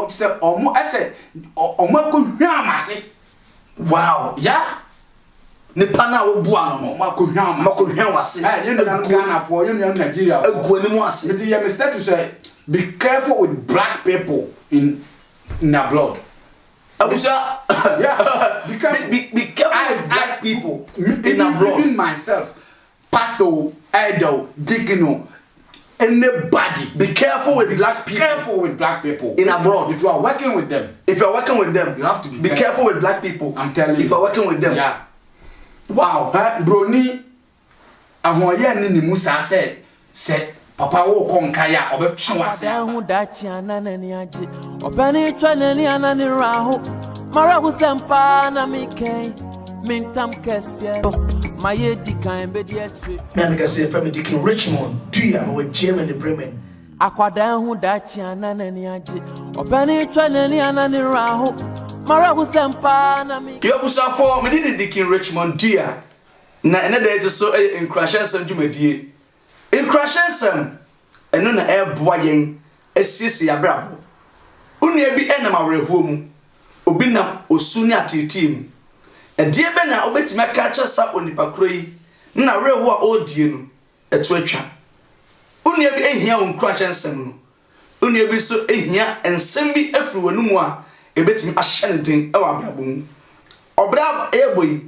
say omo ese omo ko hwamase. Wow. Yeah. Ne pana wo bua no Mako hwamase. You know Ghana for you know Nigeria. Aguani mu ase. But you mistake to say be careful with black people in abroad. Abusa. Yeah. Be careful with black people in abroad. Even myself, pastor, elder, deacon, anybody. Be careful with black people. Careful with black people in abroad. If you are working with them. If you are working with them, you have to be careful with black people. I'm telling you. If you are working with them. Yeah. Wow. Brony ahoye ni musa say papa wo konkaya obetwe wase hu dachi ananani aje opani twanani anani raho mara husempa na miken mintam kese maye dikan be di atwe me make say family Dikin Richmond Dua with Germany Bremen akwada hu dachi ananani aje opani twanani anani raho mara husempa na miken you busa for me di Dikin Richmond Dua na ene da ite so in crashes sam dwumadie in crashes sam eno na eboa yen asiesi abrabo unua bi enam awerehwo mu obi nam osu ni atitim edie be na obetimi aka kyesa onipa kro yi na awerehwo a odie no eto atwa unua bi ehia won crashes sam no unua bi so ehia ensem bi afiri wanumu a ebetimi ahye ne den e wa abrabo mu obra eboyi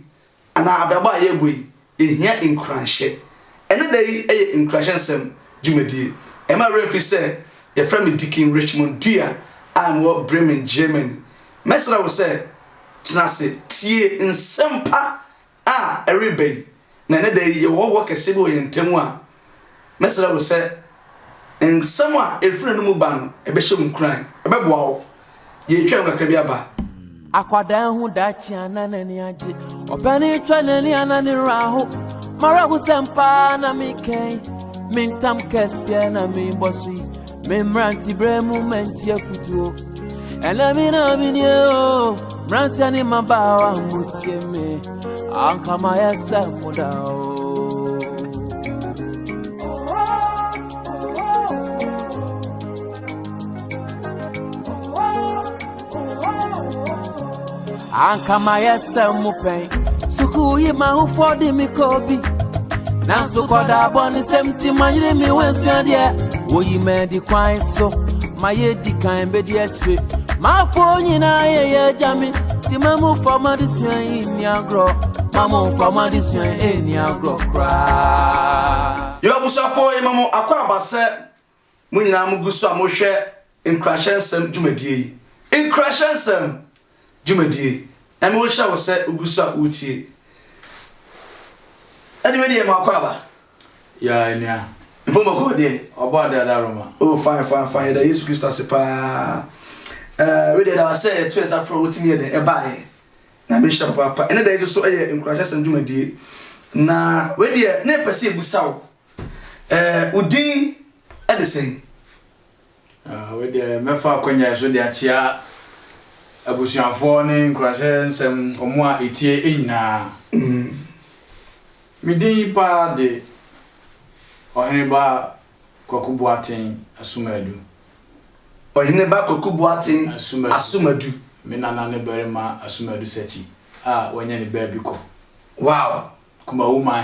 ana abrabo a yeboyi ehia inkrashe ene dai eye inkrashe sam dwumadie ema refi say your friend Dikin Richmond Dua and what Bremen German mesra wo say tinase tie nsempa a everybody na ene dai ye wo kese bi o yentemu a mesra wo say ensem a efre no mu ba no ebe hyem kran ebe boa wo ye twam kakra bi aba akwada hu dachi ananani aje opani twanani anani raho mara husempa na miken mintam kese na mi bosi memranti bremu menti afutuo elemi na binio mranti ani mabawa mutie me ankama yesa mudao ankama yesa mupen suku yi ma hu fodi mi kobi na so koda boni semti manyire mi wensu ade oyi medi kwan so maye di kan be di atwe ma fo nyina ye jami ti mamu fama di suen ni agro mamu fama di suen ni agro kra yo abusa fo ye mamu akwa abase mu nyina mu guso amohwe inkrashensem dwumadie inkrashensem dwumadie na me wo hira wo se uguso a utie anyway dey ma akwa aba ya enia mpomo ko dey oba da Roma oh fine da Yesu Christ asepa we dey da say to esa from wotimi dey e bae na me hira papa ene da so eye inkrashensem dwumadie na we dey na pese ebusa wo udin edesen we dey mefa akonya so dey achia abusuanfo ne nkrashensem omo a etie enyina midin pa de Oheneba Kwakubuaten Asumadu Oheneba Kwakubuaten Asumadu me nana ne berema Asumadu sechi wanya ne baby ko wow Kumawuma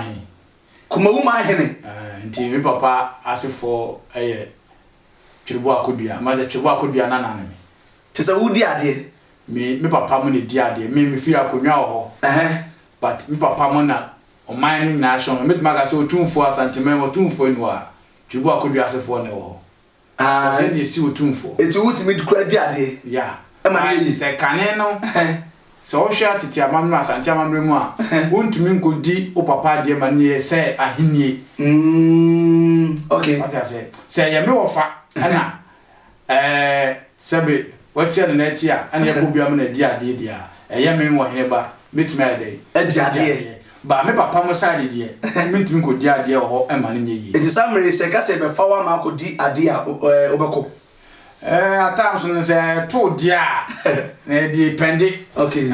hene nti me papa asefo Twiribo Akodua maze Twiribo Akodua nana me tisa wudi ade me papa mo ne di ade me fi akonwa ho but me papa mo na o mining nation me maga se otumfo asantemen otumfo enu a Twiribo Akodua asefo ne wo se ne si otumfo eti wutimi dukura di ade ya e se kane no se o hwa tete amamno asante amamre mu a wontumi nkodi o papa ade ma ne se ahenie okay ati se ye me wo fa ana sebe watia ne na chi a ana ye ko bia me na di ade dia ye me wo hene ba metumi ade adi ade ba me papa mo side die mentimi ko di ade ho e ma ne nye yi eti samre se ka se be fa wa ma ko di ade a obeko atam so ne se to dia na di pende okay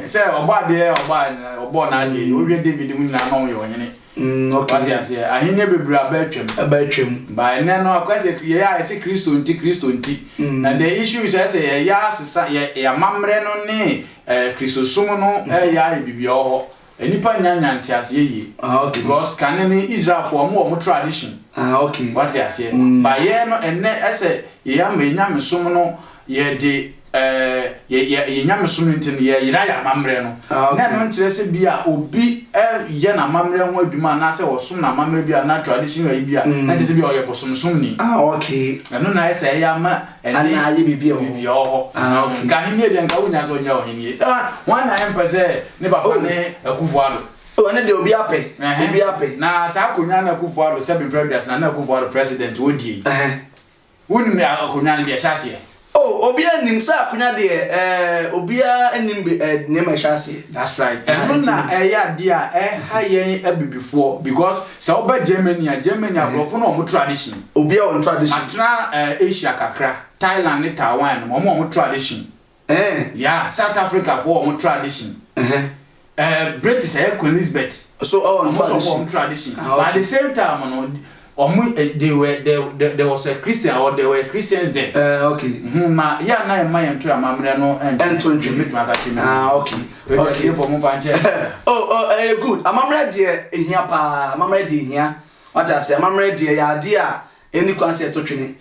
se oba de oba na ade o wie David mu na ma wo ye onyene Okay. What you say? I hear be bra betwem. By no akwase ya say Kristo nti. And the issue is say ya sesa ya mamre no ne Kristo sum no ya bibia ho. Enipa nyanya ntiase ye. Okay. Because kanene Israel for mo tradition. Okay. What you say? By ye no enne ese ya menya mesum no ye de ye nyamesum ntin ye yira ya mamre no na no ntire se bia obi ye na mamre ho adwuma na se wosum na mamre bia na tradition yi bia na se bia oye bosomsum ni okay no na ese ya ma ene aye bibia ho okay ka hini bia nka wonya so nya ohini wan na empese ne papa ne akufuado ene de obi ape na sa akonya na akufuado 7 presidents na akufuado president odie wonu me akonya ne bia hyase obia nim sa akunya de obia enim nema hyase. That's right. And na ya dia ha yen abibifo because so oba Germany agrofo no mo tradition. Obia on tradition. Atra Asia kakra, Thailand ne Taiwan mo tradition. Yeah, South Africa for mo tradition. British Elizabeth. So on tradition. But at the same time no there was a Christian or there were Christians there. Okay. Ma ya na ma yen to amamre no ento ntwe okay. Okay for mo fanche. Good. Amamre de ehia pa, amamre de ehia. What I say amamre de ya de a eni kwanse to twene.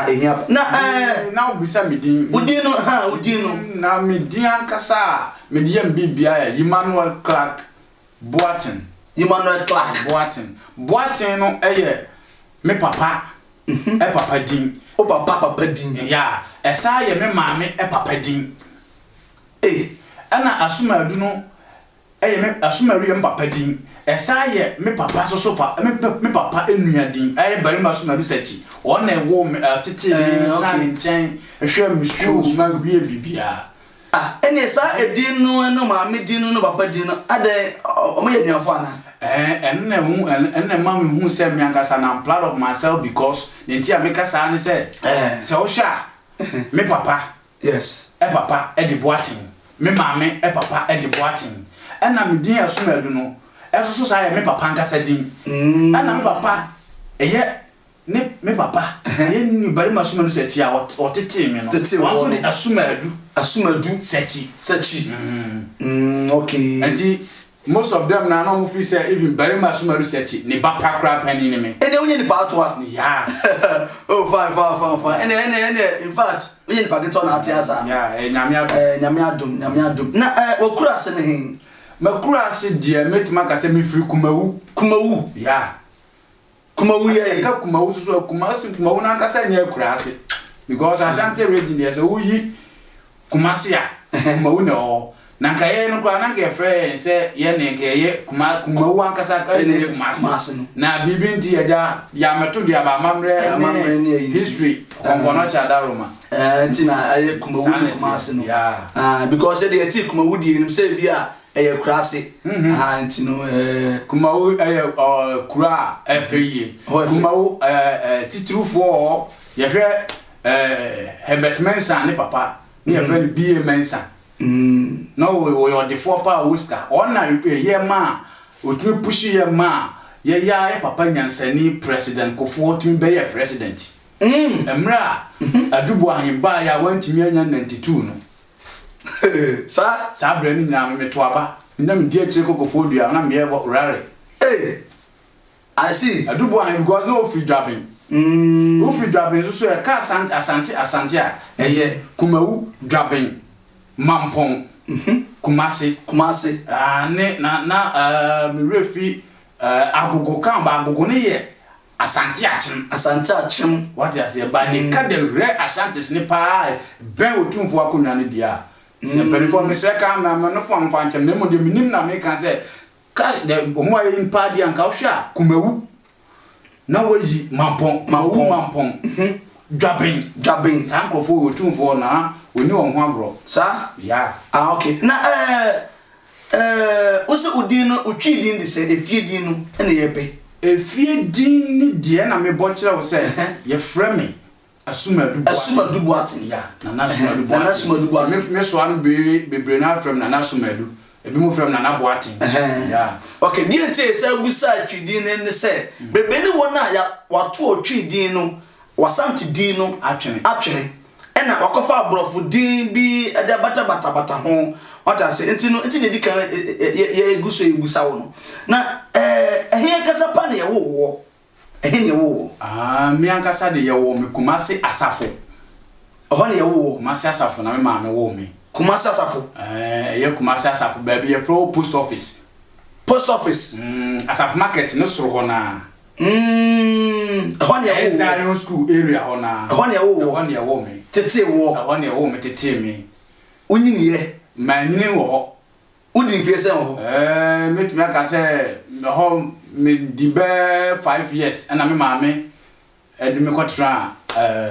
Ehia. Na obisa medin. Udin no. Na medin ankasa, medin bibia ya Emmanuel Clark Boatin. Emmanuel Clark Boatin no me papa papa din o papa din ya esa ye me maame papa din ana asumadu no me asumaru ye papa din esa ye me papa so me papa enua din bari ma asumadu sachi wona ewo tete ni tran nchen ehwe mi school ma wie bibia ene sa edin no maame din no papa din no ade o me nua fo ana enne mama hu say me ankasa na I'm proud of myself because nti amekasa ne say so sha me papa yes papa de Boatin me mama papa de Boatin na me din asumadu no so say me papa ankasa din na me papa me papa ni bari masumadu sechi a otete me no wanso ni asumadu sechi okay anti most of them na no feel say even very much sumaru search ni bapa kra pani ni me ene onye ni pa atwa yeah oh fine ene in fact onye ni pa geto na atiasa yeah nyame adom na wakura se ne hin makura se dia metima ka se me free kumawu yeah kumawu ye ka kumawu so kumawu na ka se nya kura se because Ashanti region there so wuyi kumasi ya kumawu no na nka ye no kwa na nka frɛ se ye ne nka ye kumawu ankasa ka ne kumasi na bibinti ya meto dia ba mamre history konfono cha daroma ntina aye kumawu kumasi no because they eti kumawu die nim se bia eye kurase ntino kumawu kura efeye kumawu titrufo ye hwɛ Herbert Mensah ne papa ne ye hwɛ BA Mensah no we are the four power Oscar ona ye ma otumi pushi ye ma ye ya papa nyansani president Kofo otumi be ye president emra adubo ahimba ya wantimi anya 92 no sa bra ni nyina meto aba ndam die chire Kofo dua na me ye rare I see adubo ahim because no free driving free driving so e ka asante a eye kumawu driving Mampong Kumasi ne na me refi agogo kan ba agogo ne ye asante achim what you say ba de ka de re asante ne pa ben otumfo akonwa ne dia se perform se ka na no fo mfanche ne mo de minim na me kan se ka de omo aye impa dia nka hwa kumawu na waji mampong Drabin sankofo otumfo na oni on ho agro sa yeah okay na usu udin no utwi din de se efie din no ene ye pe efie din ni de na me bo kire wo se ye frame asumadu Boatin yeah na asumadu Boatin me so an bebre na frame na asumadu ebi mo from Nana Boatin. Yeah. Okay, dear say busa twidin ne say bebe ne wona ya wato twidin no wasam din no atwene ena wakofa abrofo din bi ade bata ho wata say enti ne di kan ye guso e busa wo no na ehia kasa pa ne ye wo ehia ne wo mi ankasa de ye wo me Kumasi Asafo ho ne ye wo Kumasi Asafo na me ma me wo me Kumasi Asafo ye Kumasi Asafo baby ye from post office Asafo market no soro ho na ho ne ye wo Zion school area ho na ho ne ye wo me tete wo ho ne ye wo me tete me unyini ye manyini wo udi mfie se ho metumi aka se ho me di be 5 years and me maame de me kotra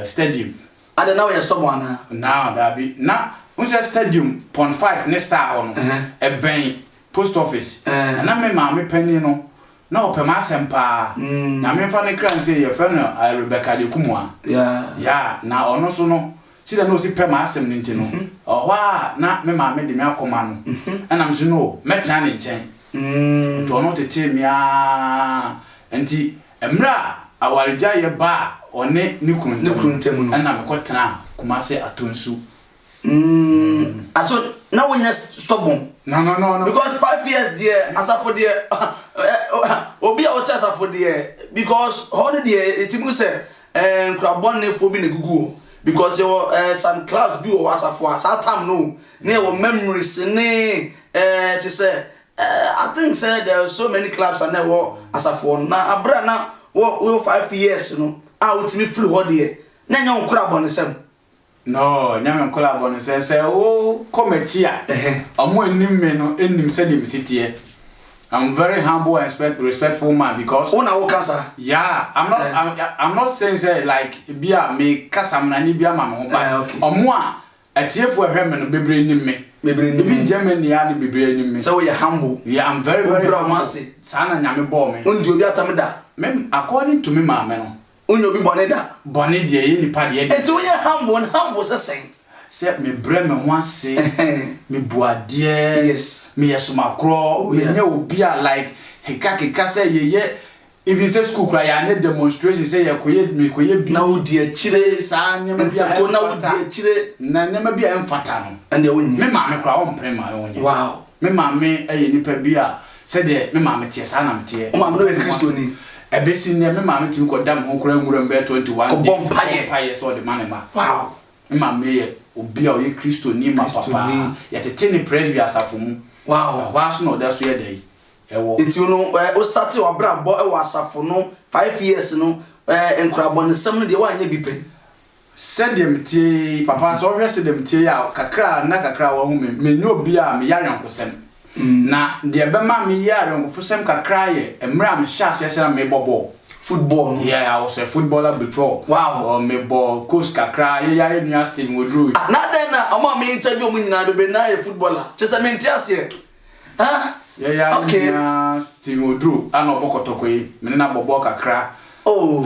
stadium ada na we stop ana now that be na unse stadium pon 5 ne star ho no ben post office and na me maame pani no na opema sempa na me fa ne kran se ye fa no Rebecca de Kumua ya na ono so no sida no si pema asem ni ntino ohwa na me maame de me akoma no ana mso no metra ne nchen to no tete mia enti emra awarija ye ba one ni kuruntem ana me kotena Kumasi Atonsu aso na wonya stubborn no because 5 years there Asafo there obi a o Asafo there because how there etimu say nkrabon ne fo bi na gugu because your some clubs be o Asafo at time no near memories ne to say I think say there are so many clubs and there were Asafo na abra na we 5 years no out me free ho there na nya nkrabon sem no nyame collab on say o committee omo enim me no enim say dem sitie I'm very humble and respectful man because una wo kasa yeah I'm not saying say like bia me kasa na ni bia ma me ho but omo a atiefo ehwe me no bebre enim me even Germany ya ni bebre enim me so we humble yeah I'm very humble sana nyame bo me undi obi atamda me according to me ma me no unyo bi bone de ye ni pa de eto ye humble se me bre me ho ase me buade yes me yesomakro me nya obi a like hekakeka say ye even say school kra ya ne demonstration say ye koye bi na odi akire sa nya me bia na odi akire na nya me bia emfata no ande wonyi me ma me kra wo mpre ma wonyi wow me ma me eye ni pa bia say de me ma me tie sa na me tie o ma me no Kristo ni ebesi ne me ma me timi ko dam ho kra ngura mbe 21 days paye so de manema wow me ma me ye obi a o ye Kristo ni ma papa ya tete ni praise Asafo mu wow wa so no da so ye dai ewo enti no o start wa bra bo e wa Asafo no 5 years no enkrabon sem no de wa anya bi pe said dem tie papa so hwe se dem tie ya kakra na kakra wa hu me nyo obi a me ya yankosem na de be ma me ya yankofosem kakra ye emra me sha se me bobo football yeah I was a footballer before wow or me ball coach kakra ye ya enu Steve Wodru na den na ama me interview mu nyina do be na ye footballer chese me ntiase yeah okay Steve Wodru ana obokotoko yi me na bobo kakra oh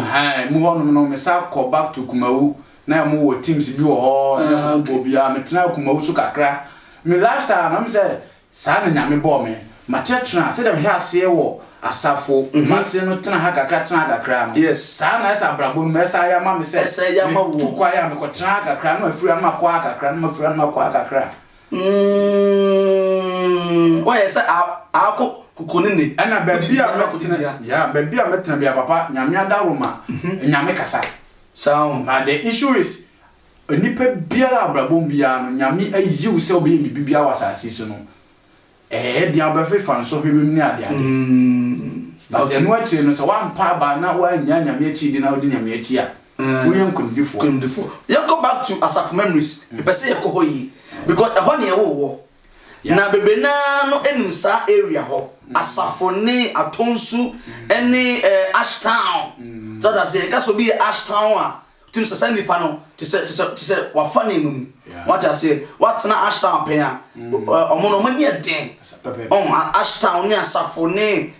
mu ho no me sa go back to Kumawu na mu wo teams bi wo ho na mu bo bia me tena Kumawu so kakra me lifestyle na me say sa na nyame bo me ma chetra say dem here ase wo Asafo mase no tena ha kakra no yes sa na esa brabo me esa ya ma me say esa ya ma wo tukwa ya me ko tena kakra no afiri an ma kwa kakra no afiri an ma kwa kakra o yesa akọ kukunini ana baby a metena ya baby a metena bia papa nyame adaroma nyame kasa sound but the issue is onipa biara brabo bia no nyame ayiwu se obi bibia wasase so no dia obafe fan so hwem ni ade but enu achi no so one pa ba na wa nya nyame achi di na odi nyame achi a woyen kundifo you go back to Asafo memories the person you go yi because e ho ne wo na bebe na no enimsa area ho Asafo ne Atonsu ene Ashtown so that say ka so bi Ashtown a tim sasa nipa no te se wa fa ne num what I say what na Ashtown pen a omo no mani den Ashtown ne Asafo ne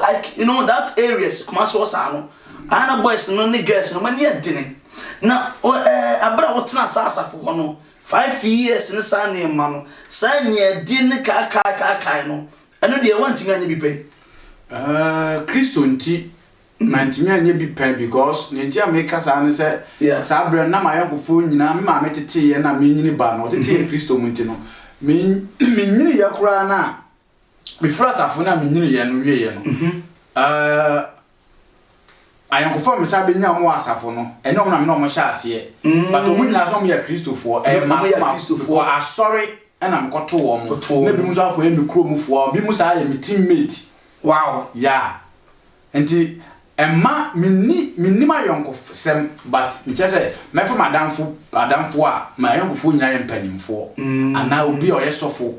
like you know that areas Kumasi wasa no ana boys no ne girls no mani den na abra wo tena Asafo ho no 5 years ne sa ne ma no sa nya di ne ka no eno de want nya bi pe Kristo nti mantimi anya bi pe because ne ntia me kasa ne se sa bre na ma yakofo nyina me ma metete ye na me nyini ba no tete Kristo mu nti no me nyini ya kura na me frasafo na me nyini ye no wie ye no ayankofo me sa be nya mo asafo no ene om na me no mo sha ase but omu nyina so mo ya Kristofo ma Kristofo asori ena me koto wo mo na bi mu so akọ emi kromufo bi mu sa ya me teammate wow yeah enti emma minni ma yonkofo sem but nchese me fa adamfo a ma yonkofo nyina ye mpanimfo ana obi o yesofo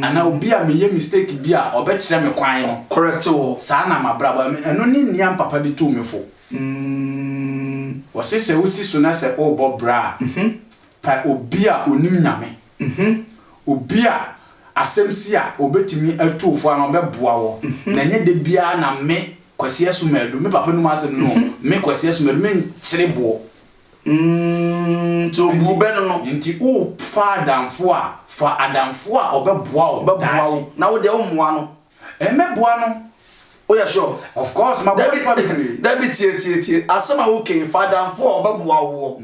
ana obi a me ye mistake bi a obekire me kwan no correct o sa na mabrabo eno ni niam papa de to me fo wosese wosi so na se obo bra pa obi a onim nyame obi a asemsi a obetimi atufo na obeboa wo na nye de bia na me kwasi asumadu me papa no ma asem no me kwasi asumadu me nkyerebo to bube no nti o fa adamfo a obeboa wo na wo de o moa no meboa no oh yeah sure of course my boy that be tie asema wo ken fa adamfo a obeboa wo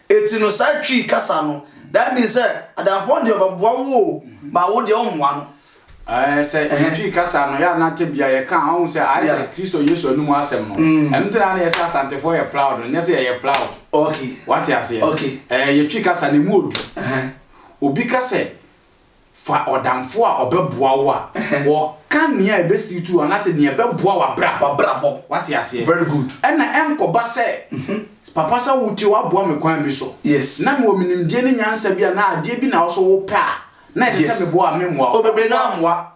eti no sa twi kasa no that means adamfo de obeboa wo ba wo de o moa no say twi kasa no ya na tebia ye kan ho say I say Kristo Yesu anu mu asem no enu tena na ye say asante for ye proud no say ye proud okay what you say okay ye twi kasa ne mu odu obi kasa fa odamfo a obeboa wo a wo kan ne e besi tu ana say ne e beboa wa brabo what you say very good ena enkoba say papa sa wuti wa boa me kwan bi so yes na me ominimdie ne nyansa bia na ade bi na wo so wo pa na ese me boa me moa o bebe na moa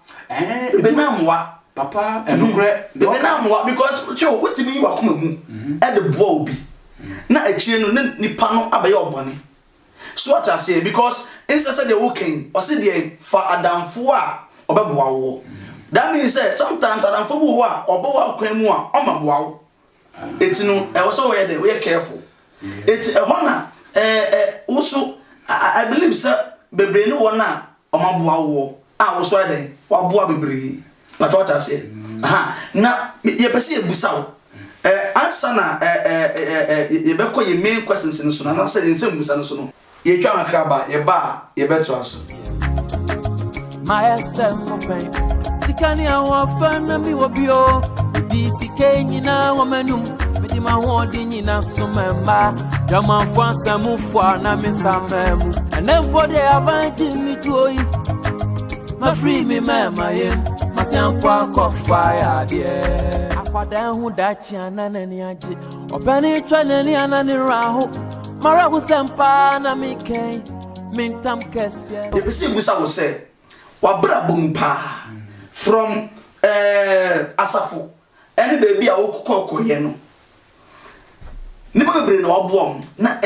bebe na moa papa enukre bebe na moa because che what me wa koma mu e de boa obi na achie no nipa no abaye obone so what I say because insese de woken o se de fa adamfo a obeboa wo that means sometimes adamfo bu wo a obowa kwan mu a o ma boa wo eti no e wo so we careful eti e hona also I believe sir bebre no wona omaboa wo a wo so ade wa boa bebre but what I say na ye pese ebusa wo answer na ye be ko ye main questions no so na say nsem busa no so no ye twa makraba ye ba ye beto aso my SM pen tikani awofa na mi wobio disi kenyina womanum medi ma hodi nyina so memba jama kwansa mufwa na mesamemu enembode abandi mituoi ma free me mama yem masiankwa ko fire de akwada hu dachi anani aje obani twanani anani raho mara hu sempa na miken mintam kese ye pese gusa wo se wa bra bompa from asafo ene baby a wo kokoye no ni bebre na oboom na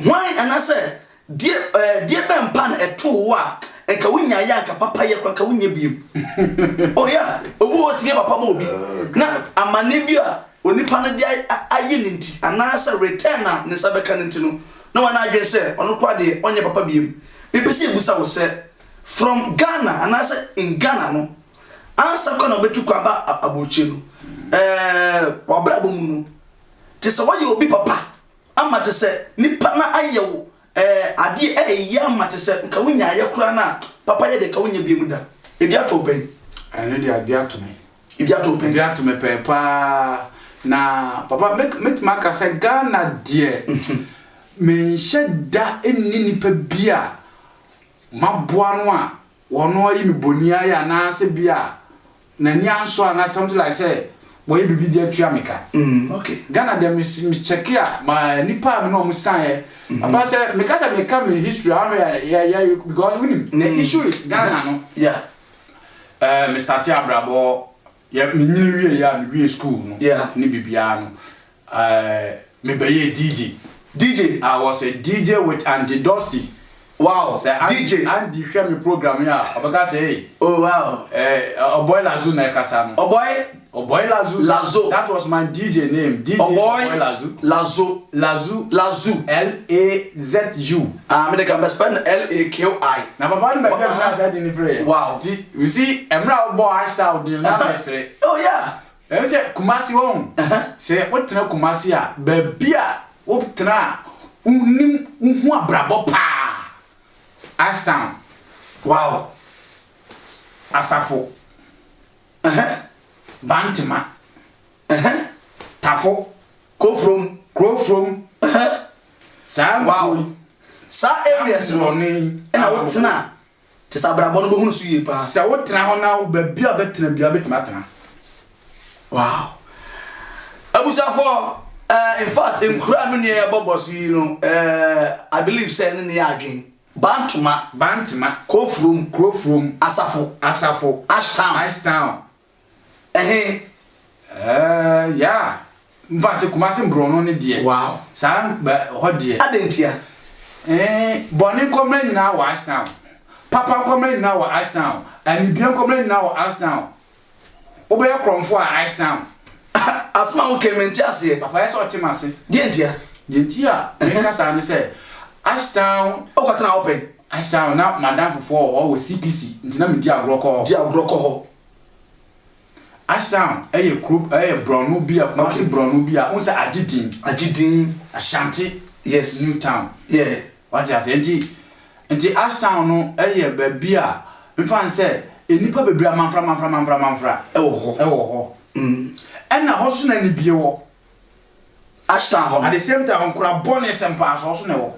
why anase die bempa na eto wo a enka wunya ya nka papa ye kwa nka wunya biem oh yeah obu otige papa ma obi na amane bi a onipa na dia aye nti anase return na ne sabeka nti no na wana adwen se ono kwa de onye papa biem bepese egusa wo se from Ghana anase in Ghana no ansa kwa na obetu kwa ba aboche no wabra bomu no te se waye obi papa ama te se nipa na ayewo ade ya ama te se nka wunya aye kura na papa ye de ka wunya biemu da ebi ato pen ene de abi ato me ebi ato me pe pa na papa met maka se Ghana de me sheda enni nipa bia maboa no a wono yi me bonia ya na se bia na ni anso na something like say boy bibi dia tua meka okay Ghana dem me check here my nipa me no mo san papa say meka say meka me history ya because the issue is Ghana no yeah Mr. Tiabrabo ya me nyini wie ya me wie school no ni bibia no me be DJ I was a DJ with Andy Dusty. Wow, say DJ Andy share me program here. Obaka say oh wow boy la zone na kasa no. Oh boy Oboy Lazu. Lazo. That was my DJ name. DJ Oboy Lazu. Lazo. Lazu. Lazu. Me they can spell Laki. Now, Papa, my said in the phrase. Wow. You see, Emra boy, I style the number. Oh yeah. I said, Kumasi won. Say, what tell Kumasi? Bebia, what tra? Unwa brabo pa. Ashtown. Wow. Asafo. Bantima. Tafo. Go from. Sam. Wow. Sa areas no ni. Na wotena. Te sa brabo no behunu so yie pa. Sa wotena ho na bebia betena bia betena. Wow. Abusafo, in fact, in Kramini Bobos, you know, I believe saying in the Adwin. Bantima, Kofrum, Asafo, Ashtown. Yeah. Mbase Kumasi Mbrono ni die. Wow. Sam ho die. Adentia. Boni komre nyina wa Ashtown. Papa komre nyina wa Ashtown. Anibien komre nyina wa Ashtown. Oboye kromfo a Ashtown. Asma who came in just here. Papa yes otimase. Dientia. Me kasa ne say Ashtown. O kwatena open. Ashtown na madam for o CPC. Ntina me di agroko. Di agroko ho. Ashtown group Brono bia Kumasi Brono bia unsa agidin Ashanti yes Newtown. Yeah. What you say nti Ashtown no ba bia mfan say enipa bebra manfra Ewo ho na hoso na ni bie wo Ashtown ho at the same time onkura bonne sempa so na wo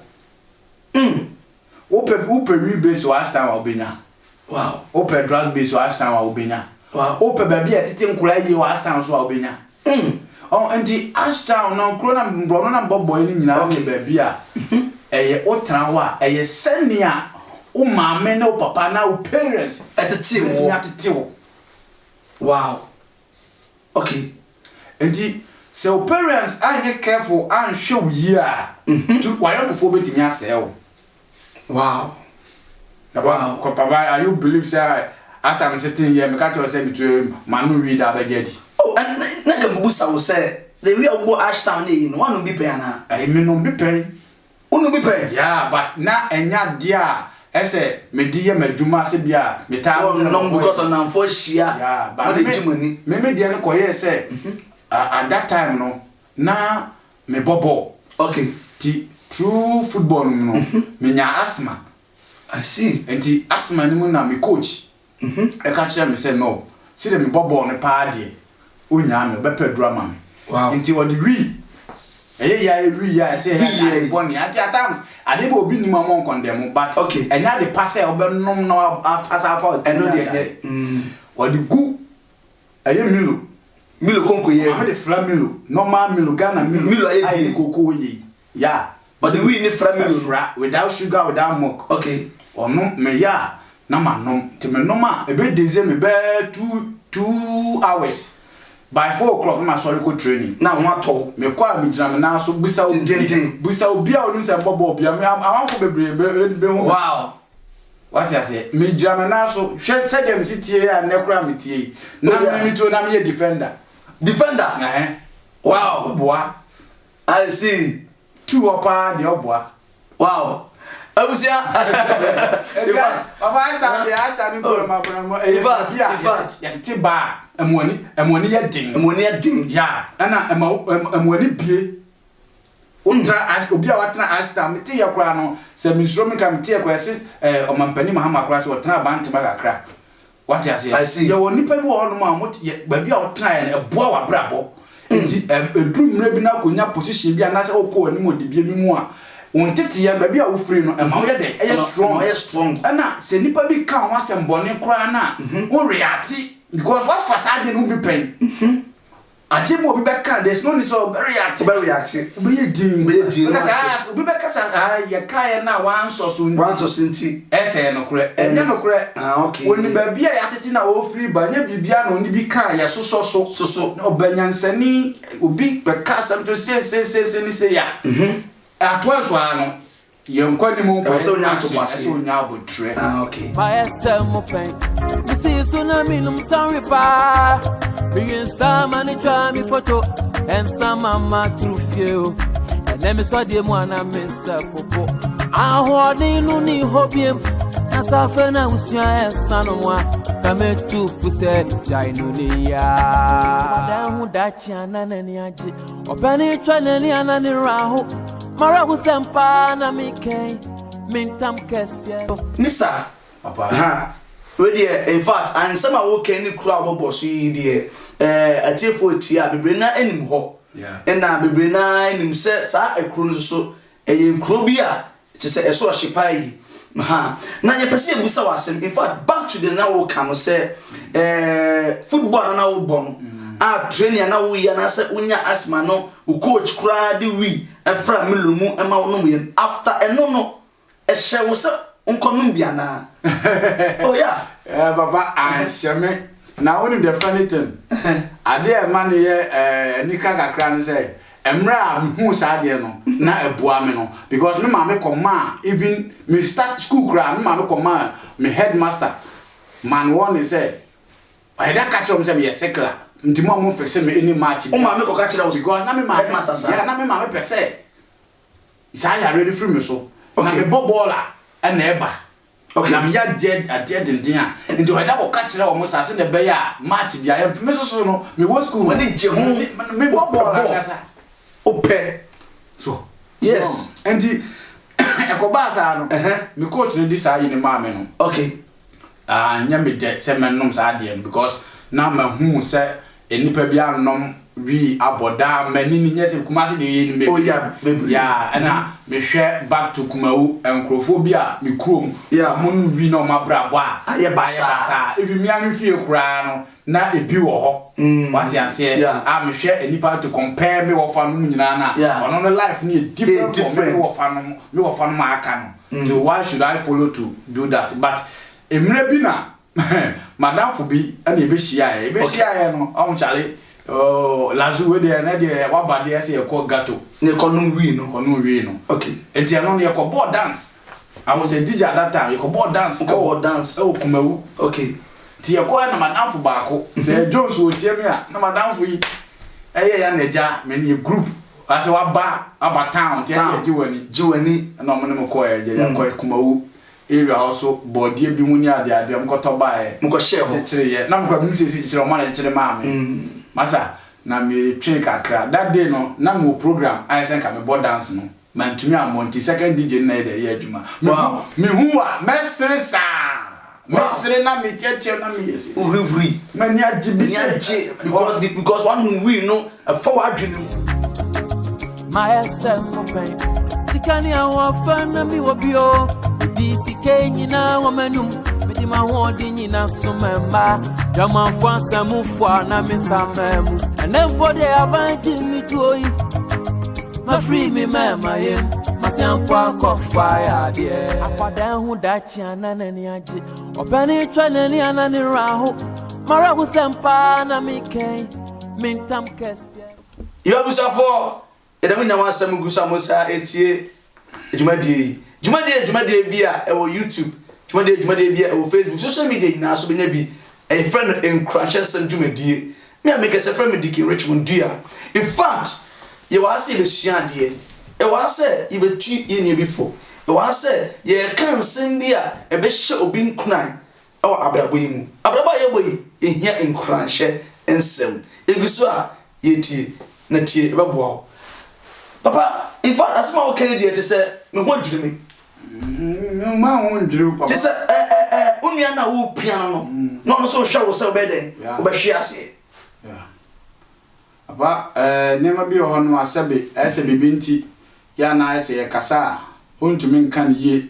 Ope we base wa Ashtown wa obenya. Wow. Ope drug base wa Ashtown wa obenya. Wow. Ope baby atete nkura yi wa Ashtown so wa obenya. Nti Ashtown no nkuro na mbro na boboy ni nyina ke baby a otran ho a senia o maame na o papa na o parents atete wo. Wow. Okay. Nti so parents are you careful and show yi a to why you before betimi asel. Wow. Wow. Papa, are you believe say as I'm sitting here, me catch yourself between Manu read abegedi. Oh, and na can busa will say the we go Ashtown in one will be paying. I mean no be pay. Unu be pay. Yeah, but na enya dia ese me dia madwuma se bia me ta no because on for shia. Yeah, but me dia no koye say at that time no na me bobo. Okay. Ti true football no me nya asthma. I see. Enti asthma ni mu na me coach. E ka kire me say no. See the me bobo ne pa de. Onya me be pe drama me. Wow. Enti o di wi. Ya say ya born at times ade be obi ni ma mon condemn but okay. Enya de pass e obenom no afasa for eno de o di gu Milo konko ye. Am de fra Milo. Normal Milo Ghana Milo. Milo aye koko ye. Yeah. But the we ni fra Milo fra without sugar without milk. Okay. Ono me ya na manom. Ti me normal e be deze me be 2 hours. By 4 o'clock na sorry go training. Na ho ato. Me kwa me jina me na so busa obi a onu se bobo obi am amanfo bebre be ho. Wow. What you say? Me jina me na so said them sitie ya nekura me tie. Na me to na me defender. Wow. Boa. I see. 2 opa de oboa. Wow. Abusia. Papa I stand go ma bramo. In fact, ya ti ba emoni ya din. Ya. Ana emoni bie. Untra as obi a watna asta me ti yakura no se misro me kam ti yakura se omampani mahama kura se watna banti magakra. What you say? I see. Ya woni pa bi wo no ma mot ba bia watna ya eboa wa brabo. Nti edru mre bi na konya position bi anase okọ ani mo de bi mu a wontete ya ba bia wo free no ma wo ye de strong. Ana se nipa bi ka ho asem bone kura na wo react because what facade no be pen. Ati mo bi be ka there's no need so react. Be din because obi be ka sa ya kai na wan so nti ese no kure enya no kure okay woni ba bia ya tete na wo free ba nya bibia no ni bi ka ya so no banyansani obi be ka sam to say ni say ya atwa so ano ye nkwani mu ko so nya to kwase so nya abotre okay by SM pen me see so na me no sorry pa Bring some money, try me photo, and some mama through few. And let me saw the one I miss a popo. I hold in no need hobby. As I fell now, was your son of one. Come to Fuset, Jainunia. Down Dachiana and Yaji, or Penny Trananian and Raho. Mara was Sampana Mike, Mintam Kessia. Mr. Papa. Well, dear, in fact, and some are working in crowd bossy, dear. A tear for tea, I be bringing any more. Yeah. And I be bringing himself, a cruise so a crobia. It is a sort of shipai. Now you perceive we saw us. In fact, back to the now can say football now bomb. Training now we and I said unya asma no coach cried we and from Milumu and Maunumian after a no a share was up on Columbiana. Oh yeah, Papa, I shame. Now only the funny thing. I dare money Nika Cran say. Emra who sa there no na ebua me no because me ma me koma even me start school kra me ma me koma me headmaster man one say I da catch am say me sekla nti mo fix me any match o ma me ko catch us because na me ma headmaster sa yeah na me ma me pese isa ya ready free me so na me bobola na eba okay na me ya dead den a nti I da ko catch ra o mo sa se de be ya match bia ya me so no me wo school when je ho me bobola kasa ope so yes and the ekobasa no me coach no dis ayi ne ma me no okay nya me de se me nom sa de because na ma hu se enipa bia nom wi aboda mani ni nya se kumase de yi ni me oh yeah baby yeah ana me hwe back to kumawu encrophobia me krom yeah mon wi no ma brabo a aye basa if me am fie kura no na ebi wo ho what you say am hwe enipa to compare me wo fa no nyina na ono no life ni different from me wo fa no aka no so why should I follow to do that but emre bi na madam fo bi na ebe hia no o chale oh lazu we dey na dey wa ba dey say e ko gato ne konum wi no okay enti ano ne e ko board dance I was a DJ at that time e ko board dance oh kumawu okay ti e ko na madam fo ba ko say Jones o tie me a na madam fo yi eye ya na ja me ni group ase wa ba aba town tie e jiwani na mo ne mo ko e je ya ko kumawu area also body bi mu ni ade am ko to ba e mo ko share ho kire ye na mo ko mi sisi kire o ma na kire ma me masa na me train kakra that day no na mo program I say ka me board dance no man to me am monty second DJ na dey here aduma me hu a mesre sa mesre na me tietie na me yesi uri mani agibise because one who we know a forward dream my SM pain dikani awon fan mi wo bio DCK nyina wo manum me ma ho di nyina so memba jama kwansa mu fo na me samemu enempo de abanti mi tuoyi ma free me mama yem masiankwa ko fire de akwada hu dachi anana ni age opani twanani anani raho mara hu sempa na mi ken mintam kese yo abusafo edam nya wasam gusa mosa etie Jumade bia e wo YouTube Jumade bia e wo Facebook social media na so benya bi a friend in Crashes Jumade me make a friend Dicky Richmond Dua in fact you was say be suade e was say you be tu ye ne before e was say ye kan sem bia e be hye obi nkunan e wo abrabo yi mu abrabo ye boyi e hia in Crashes ensem eguso a ye tie na tie e bebo papa in fact asma o Kennedy te say me ho dwire me ma ho ndwire papa te say unua na wo piano no no so hwa wo se obeden wo be hwe ase aba nema bi ho no asabe ese bibinti ya na ese ye kasa ontumi nkan ye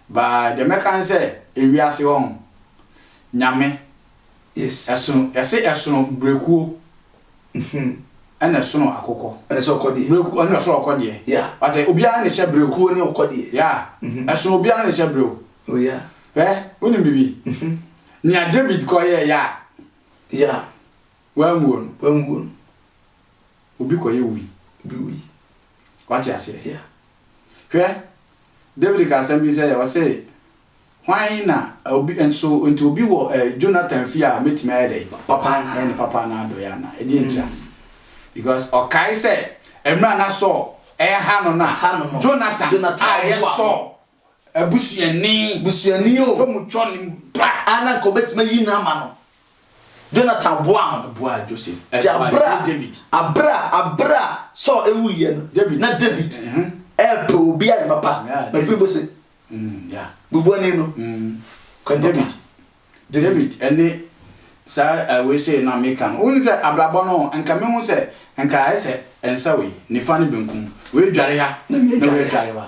ba de mekan se ewi ase ho nyame yes esono brekuo ana sono akoko ana so okodi breku ana so okodi yeah but obiara ne hye breku ne okodi yeah esono obiara ne hye breku oh yeah woni bibi ni a David ko ye yeah wanguon obi ko ye wi what you say yeah David ka say mi say o say why na obi and so into obi wo Jonathan Fia metime ayede papa na and papa na do ya na e di entra because okai say emra na so ha no na Jonathan I saw busuani o from choni bra ana ko betima yi na ma no Jonathan boa Joseph David abra so ewu ye no David pe obi a papa na fi bo se yeah bubuani no kan David ene sa we say na make am won say abrabo no enka me hu say enka ese ensa we ni fa ne benkum we dware ha na we dware wa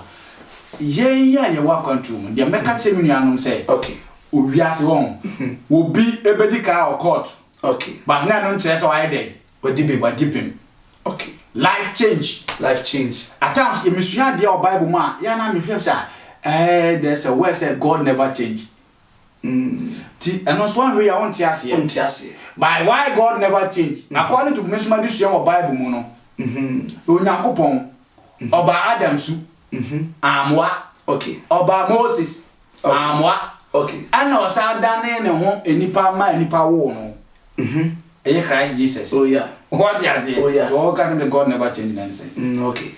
yen ya ye wa control mu de meka che me nuanom say okay owiase won obi ebedika o court okay but na no nche so why dey wadibim okay life change at times in mission the Bible ma ya na me hwem say there's a word say God never change ti eno so one way I want ase by why God never change according to mission this year Bible mu no Onyankopon oba Adam su amwa okay oba Moses amwa okay ana osa dane ne ho enipa ma enipa wo no Christ Jesus oh yeah what you say oh yeah so can the God never change anything okay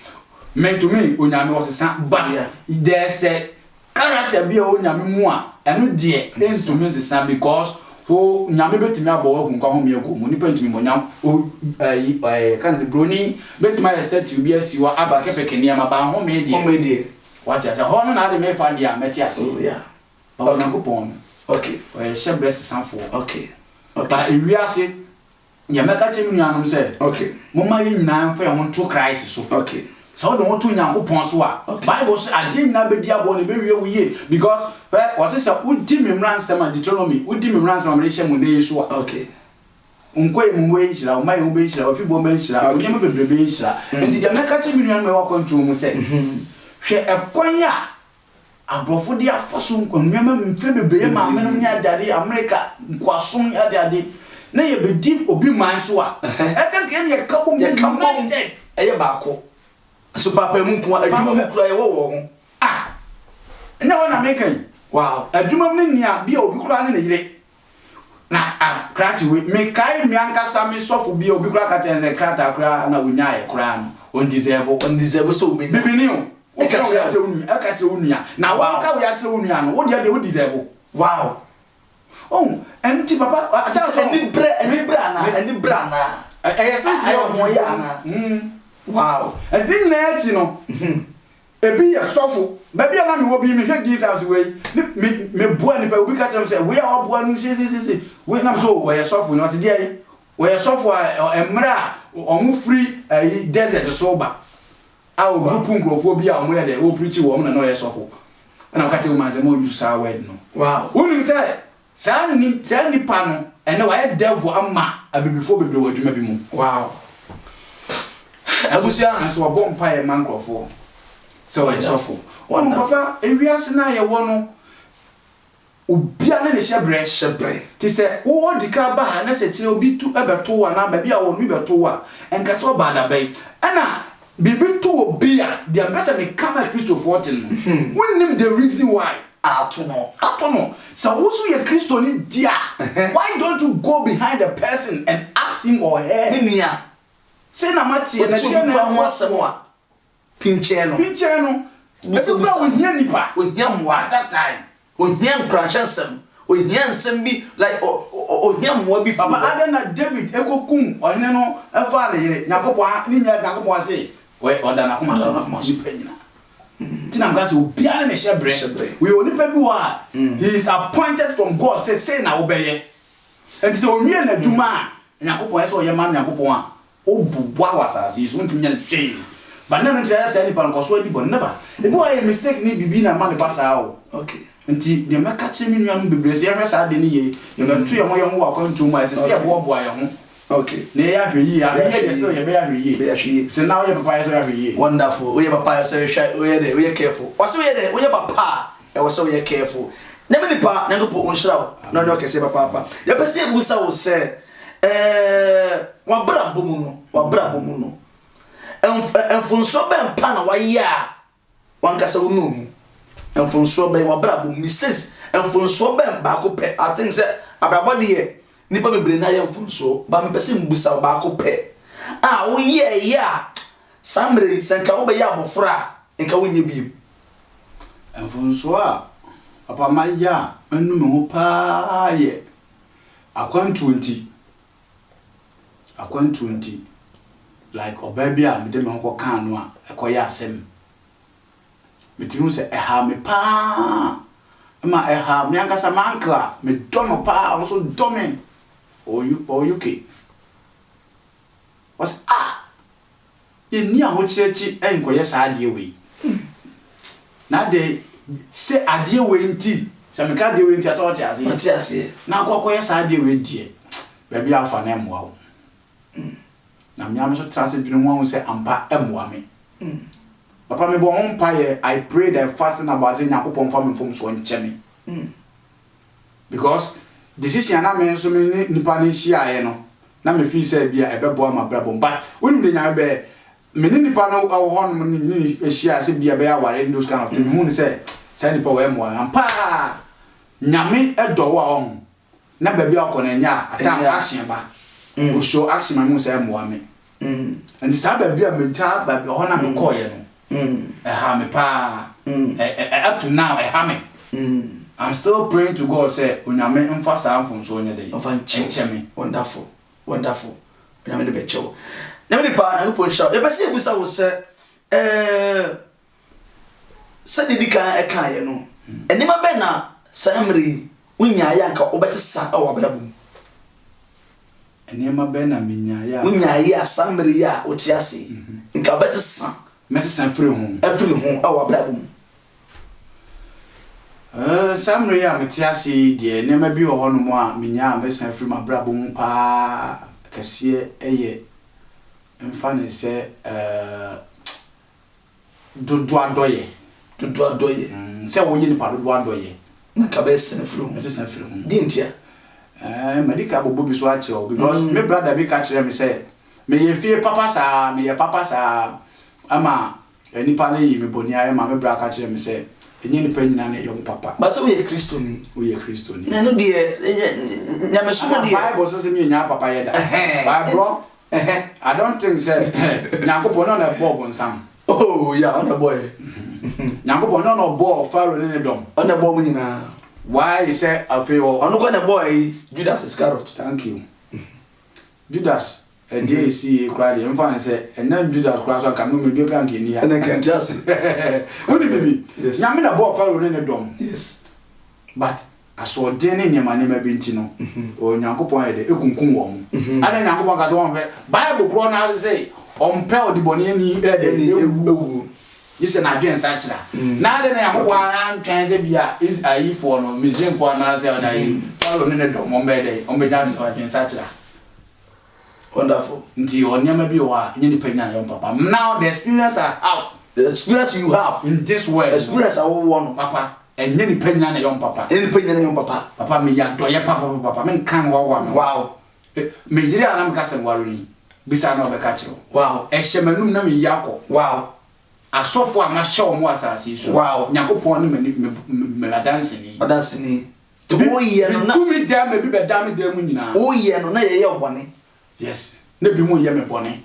meant to me onyame was but there's a character be onyame mu a eno de instrument san because so nyame betimi abo nko ho me ego mu nipa ntimi monyam o kan se broni betimi a statue bi asiwa abake pekenia ma ba ho me de what you say ho no na de me fa dia meti ase oh yeah okay nakopon okay o she bless sanfo okay but if we are say nyameka chemi nuanom say okay moma ye nyina mfa ye ho to Christ so okay so do want to Nyankopon so a Bible say ade nyina be dia bo ne be wiye because what say udi memran sama Deuteronomy udi memran sama re hye mu ne so a okay unkoy mu we hira o mai mu be hira o fi bo ma hira o nyama bebrebe hira enti de meka chemi nuanom me wa control mu say hwe ekwan ya abrofo dia faso nkonnyama mfe bebrebe ma amenum nya dade America nkwasom ya dade na ye be deep obi man so a etem ke ye kabom ye kabom eye baako so papa mu nko adwuma mu kura ye wo ho na wona mekan wow adwuma mu nia bia obi kura ne yire na krati we me kai mi ankasa me sofo bia obi kura ka tense krata kura na onya ye kura no on deserve so me bibini o eka che unuya na wa ka we ya che unuya no wo de wo deserve wow oh empty papa ata any bra na yes na mo ya na wow as din na echi no ebi ya sofo ba bia na me wo bi me hwe Jesus we me bua ni pa obi ka che say we are bua no si we na so we ya sofo no se dia we ya sofo emra omu free desert so ba awo group nkrofo bi a mo ye de o preach wo na no ye sofo na ka che wo manze mo use sa word no wow wonim say sa ni pa no ene wa ye devil ama abibifo bebre wadwuma bi mu wow abusia so obom pa ye man nkrofo so ye sofo won papa ewiase na ye wo no obia na ne hyebre ti se wo dika ba ha na se kire obi tu ebeto wa na ba bia wo no beto wa enka so ba da bai ana bibi to obi a the ambassador me kama Christo 14 wonnim the reason why atono so who you Christo ni dia why don't you go behind the person and ask him or her nia say na mati na dia na ho asemo a pinche no eso ba wo hia nipa wo hia mwa that time wo hia nkrachasem wo hia nsem bi like o hia mwa bi papa adena David ekokum ohene no efa le yire Yakobon ni nya Yakobon say we odana kuma so panyina tina mgase obiara ne hyebre we onipa bi wa he is appointed from God say na obeye and say onwie na dwuma Yakobon say oye man Yakobon a obubwa wasase so ntumi nya twe but na nche say ni pan koso edi bon never e bo aye mistake ni bibi na man pasa o okay nti de meka che mi nuanu bebrese ya hwesa de ni ye ye betu ye mo ye ho akwantu mu ase se ye bo bo aye ho okay na ya hweyi ya ye de still ye be ya hweyi so now ye papa ye so ya hweyi wonderful we papa so we careful o se we papa e wo so we careful na me nipa na go po onhira na no kese papa ye pese e busa wo se wa bra bomu no enfunso be mpa na wa ye a wankasa wo no mfonso ben wabrabo mistakes mfonso ben ba ko pe I think say abrabo de nipa bebre na ye mfonso ba me pese mbusa ba ko pe wo ye ya samre senka wo be ya bofra nka wo nye biem mfonso a papa ma ya anu me ho pa ye akwantu nti like obaby a me de me ho kan no a ekoya asem metimu se eha me pa ma eha me ankasa manka me dono pa so domin o UK was ye ni a ho chirechi enkoye sa ade we na de se ade we nti se me ka ade we nti aso oti ase na akokoye sa ade we die baby afa na emwa wo na me am so transit dwene ho se ampa emwa me papa me bo umpire I prayed and fasted about saying yakopon fa me from so nche me because decision na me so me nipa ni hia ye no na me fi say bia ebebo ama brabo but wonu de nya be me ni nipa no ho no ni hia say bia be aware those kind of thing hu say nipa we mo ampa nyame edo wa on na ba bia akọ na nya attack action ba o show action ma mu say mo ame and say ba bia me ta ba bi ho na me call ye no me pa up to now I'm still praying to God say onyame mfa sa amfo so onye dey enche me wonderful onyame de becho na me pa na go shout e be say busa wo say dedika e kan ye no enima be na samri unya ya nka obetisa e wo abrabum enima be na minya ya unya ya samri ya otiase nka obetisa message free home awa brabum samre ya metiase de nema bi wo hono mo a menya message free ma brabum pa kase eye mfa ne se dodo adoye se wo yini pa dodo adoye na ka be sen free home di ntia medical bobo bi so a che because me brother bi ka kire me say me ye fie papa sa ama nipa na yi me boni aye ma me bra ka kire me say enye nipa nyina na yom papa ba so we Kristo ni na no de nya me so de Bible so say me nya papa ye da Bible I don't think say nyankopon na bob nsam oh yeah on the boy nyankopon na bob Pharaoh ne dom on the boy nyina why he say afei on go na boy Judas Iscariot thank you Judas dey see crowd em fan say na Judas crowd so kam no me be grand ni ya na kan just woni baby nyame na bob Pharaoh ne dom yes but aso de ne nyama ne ma binti no o nyankopon ye de ekunkun wo mu ana nyankopon ka so fe Bible kro na say ompel di boni ni e de ewu yise na dwen sa kira na de na yakwa an twan se bia is ayi for no museum for na se na yi Paulo ne do mo be de on be jan dwen sa kira wonderful nti onyama bi wa nyi ni panya na papa now the experience you have in this world experience I want papa enye ni panya na papa me ya do ye papa me kan wow me jiri anam ka se ngwaro ni bisa na obeka kiro wow ehyemanum na me yakọ wow asofo a ma hye omo asase so wow nyakopon ne me dance ni to wo ye no na tu mi da me bi be da me da mu nyina wo ye no na ye obone yes ne bi mu ye me bone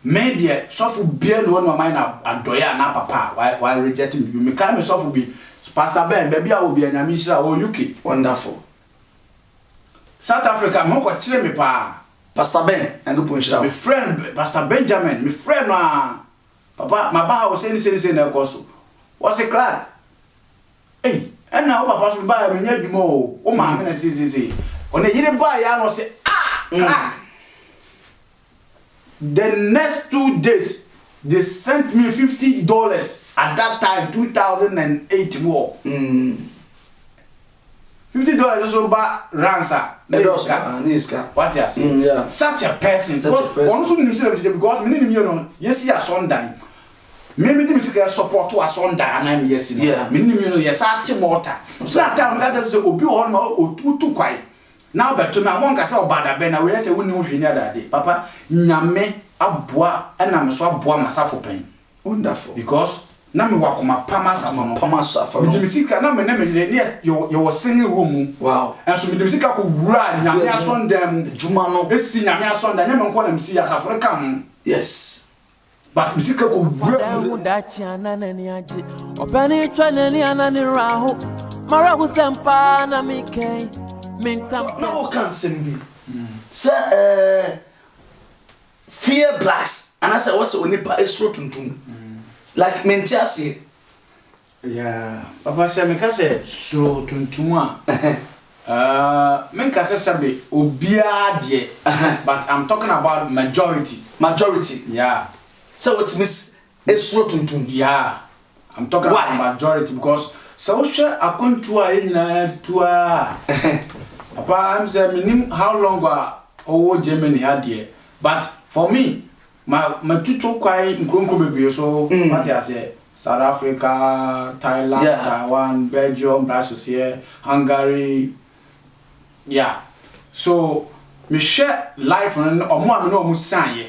me de sofo bia no no man na adoya na papa why reject me can me sofo bi Pastor Ben baby a obi anyame hira o UK wonderful South Africa mo ko kire me pa Pastor Ben and go hira my friend Pastor Benjamin my friend papa my ba o say na koso what's a Clark hey and now papa so ba me nya dwuma o ma me na see ona yire ba ya no say Clark the next 2 days they sent me $50 at that time 2008 more $50 so ba ransa Neska what you say yeah. such a person also because me you know yes ya Sunday me dey me support to a Sunday and yes yeah me you know yes at mortar so that time that say obi ho ma otu kwai now beto na won ka say obada be na we say woni hwini adade papa nyame aboa na me so aboa masafo pen wonderful because na me wakoma pama asafo no pama asafo no me dimisika na me na me ne yo was singing room wow and so me dimisika ko wura nyame asonda mu juma no esi nyame asonda nyame nko na me si asafo no kam yes but misika ko wura mu dachi anana ni aje opani twane ni anani raho mara husempa na mike mintam no can sembi say fear blacks and I say what's onipa esro tuntum like mentiase yeah papa say me ka say so tuntum a men ka say sabe obia de but I'm talking about majority yeah so what miss esro tuntum yeah I'm talking about majority because so share akontu a nyina tua papa I'm say minim how long o Germany had there but for me my tutu kwai nkronkro bebie so what I say South Africa, Thailand, Taiwan, Belgium, Brazil here, Hungary. Yeah. So me share life on omo am no mu sanye.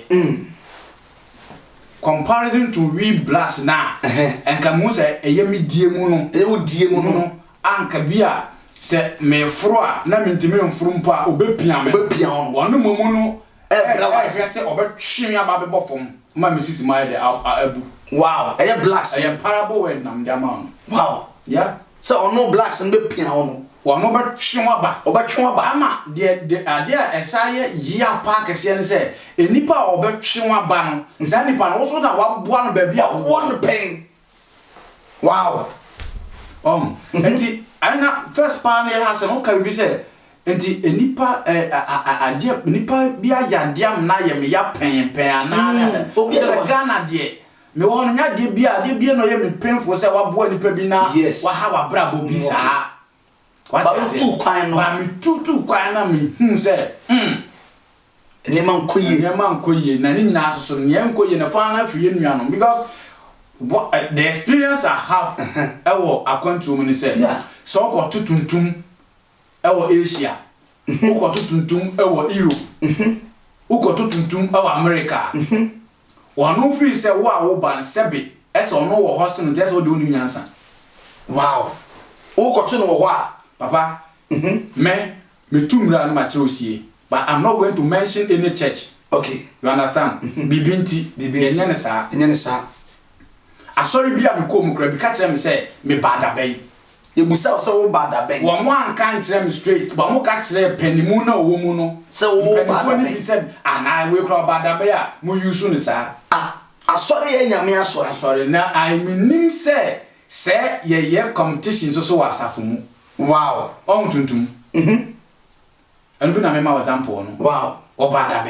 Comparison to we blast now. And can mu say eyemi die mu no. E wo die mu no. Anka bia se me fro a na mentimi mfro mpo a obepia me. Obepia on. Wono momu no se obetwe aba bebo fom. Ma me sisi mai de abu. Wow, are blacks? I am parable when nam diamond. Wow, yeah. So no blacks and be piano. One over Chumaba, ama, dear, Esaya, Yia Park, say, a nipper or Chumabano, Zanipan also that one baby, one pain. Wow. And I know first pan has an okay, we say, and the nipper, a dear nipper be a yadiam nayam, ya pain, na, Ghana, dear. Me won nya de bia no ye me painful say wa bo ni pa bi na wa ha wa brabo bi sa wa tu kwan no ba me tu kwan na me say ne man koye na ni nyina so ne en koye na fa na fiye nuano because what the experience I have ewo akwantu mu ni say so ko tutuntum ewo Asia ko tutuntum ewo Europe ko tutuntum ewo America one free say wa ban sebe ese ono wo hosin just wo de onu nyansa wow wo ko to no wo a papa me tumra na ma cheosie but I'm not going to mention any church okay you understand bibinti enye ne sa asori bia me ko mu kra bi ka kire me say me bada ben ye busa so wo bada ben wo mo anka kire me straight but mo ka kire panimu na wo mu no so wo bada ben bi said ana we kra bada ben a mo use no sa asori ye nyame asori na I mean say ye competition so wasafo mu wow on tuntum anu bi na me ma example no wow obada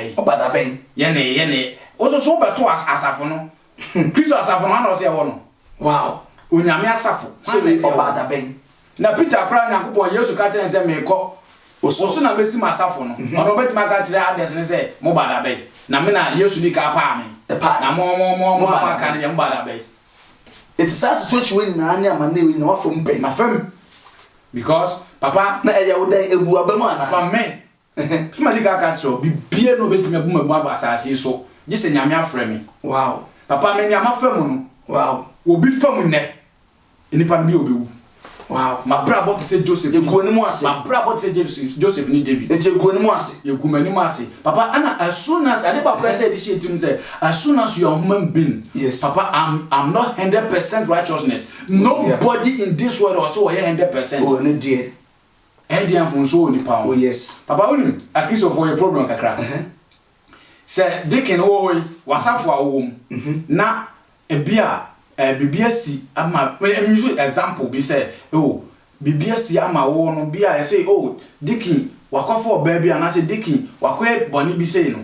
ben ye ne so beto asafo no Kristo asafo no na o se wo no wow onyame asafo se we obada ben na Peter kra Nyankopon Yesu ka tene se me ko oso na mesi masafo no ono beti maka kire ades ne se mo bada ben na me na Yesu ni ka pa me na mo aka ne mo bada ben it is a situation when na anya man we na wafo mpe ma fam because papa na eya wo dan ebu abam ana papa me somebody ka kire bibie no beti me bu mabu abasase so je se nyame afre me wow papa me nyama fam no wow obi fam ne enipa bi obewu wow my brother to say Joseph my brother to say Joseph ni David enti egoni mu ase yegumani mu ase papa ana as soon as I never say this shit him say as soon as you are a human being yes papa I'm not 100% righteousness nobody in this world also 100% oh ne dear and from so ni pa oh yes papa onim a Christ for your problem kakra say deacon oy wasafo awom na ebia bibia si ama me use example bi say oh bibia si ama wo no bia say oh deacon wakofo baby and I say deacon wakoe boni bi say no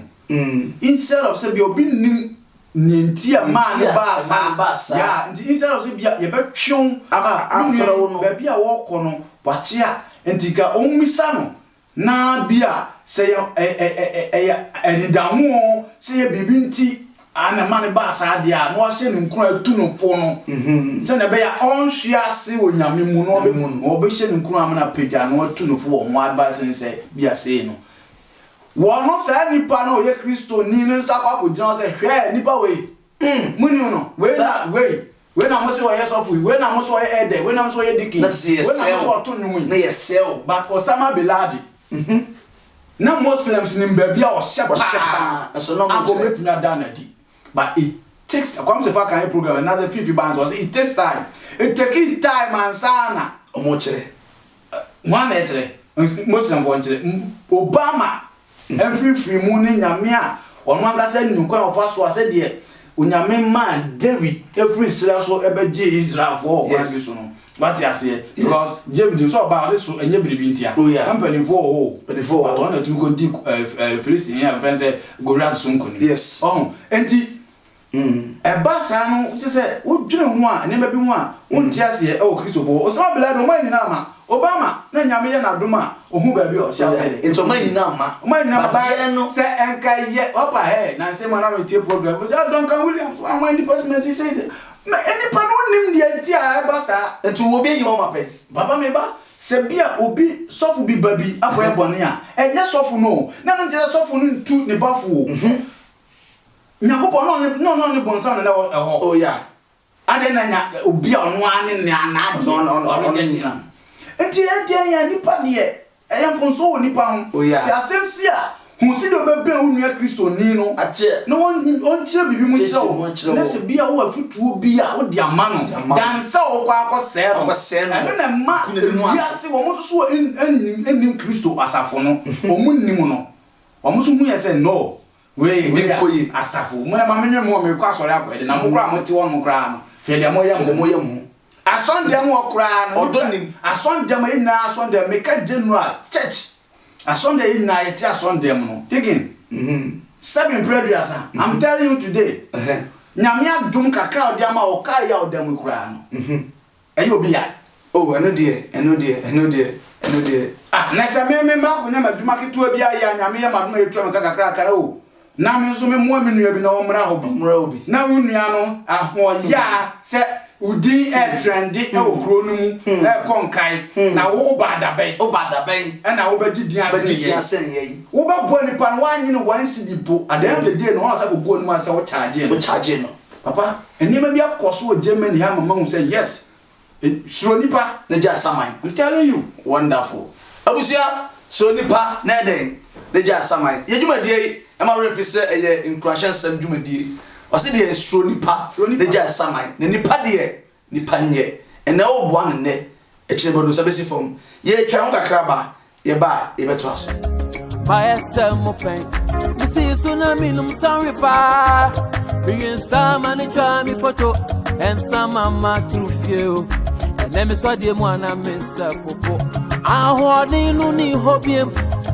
instead of say bi obi nim nienti a man basa yeah instead of say bia ye betwon afra wo no baby a wo ko no wachia entika onmisa no na bia say eni da ho say bibi nti ana mane ba sa dia no hye ne nkro atu no fo no se na be ya onhwe ase onyame mu no obe hye ne nkro amana pagya no atu no fo wo ho advice se bia sei no wono sa nipa no ye Kristo ni ne nsa kwa ko gina se hwe nipa we muni no we when I must say yes of we, when I must say there, when I must say dicky, when I must to Numi, may sell, but Osama bin Laden. No Muslims in Babia or Shepherd, so no, I go make me a dandy. But it takes a comes if I can program another 50 bands, or it takes time. It takes time and sana. Omoche. One actually, Muslim for Obama, every free morning, Yamia, or one that said, you call us was said, yeah, Unyame man, David, every slash or ever J Israel for what I say, because David saw about this and you believe it. Oh, yeah, I'm penny for but before I wanted to go deep Philistine and friends go round soon. Yes, oh, and a basan, which is what do you want, and never be one just here, oh, Christopher, or some blood on my nama. Obama, Nanyamia Naduma, or who baby or shall I? It's a money number. My number, say, and can yet up ahead, and say, when I'm with your program, was Duncan Williams, and when the person says, any pardon the idea, Bassa, and to obey your mama pace. Papa Meba, Sebia Obi, soft be baby, up where Bonia, and yes, soft no, none just soft to the buffalo. Nakopo no bonsan na oh yeah. Ade na obi on one in na no Argentina. Enti ya nipa de eyamfonso wo nipa ho. Ti asem si a hu si do bebe onua Kristo ni no. Ache. No on kire bibi mu kire wo. Na se bia wo afutuo bi a wo de ama no. Dansa wo kwa akose no. Akose no. Na ma bia se wo mo so enim Kristo asafo no. Omu nim no. Omo so hu ye se no. We koyi asafo. Mo ma menwe mo me kwa sori akwede na mo kra mo ti won mo kra no. Hwe de mo yam. Asondem okra no odonim asondem ina asondem meka general church asondem ina yeti asondem no again seven prayers I'm telling you today nyame adum kakra odi ama okai ya odem kura no eyo bi ya oh eno de na se me ma ko nyama duma ketu bi ya nyame ya madum etu am kakra kakra o na me so me mo amenu bi na wo mra obi na wo nua no ahoya se udi trendi e okro no mu e konkai na wo badabai na wo baji diasen ye wo ba bo nipa no wanyi no wansi dipo adam de day no wa sa go no ma sa wo charge no papa enima bi akoso o Germany ha mama hu say yes suro nipa na ja saman I'm telling you wonderful abusia suro nipa na den na ja saman ye dwumadie e ma refi se eye inclusion sam dwumadie ose de suro nipa na ja saman na nipa de nipa nye ena wo boa ne e kire bodo sabesi fom ye twa kakra ba ye ba ye beto aso by some pain me see tsunami num sorry pa bring some and try me photo and some mama through you and let me so de mo na me se popo ahodi nu ni hobiem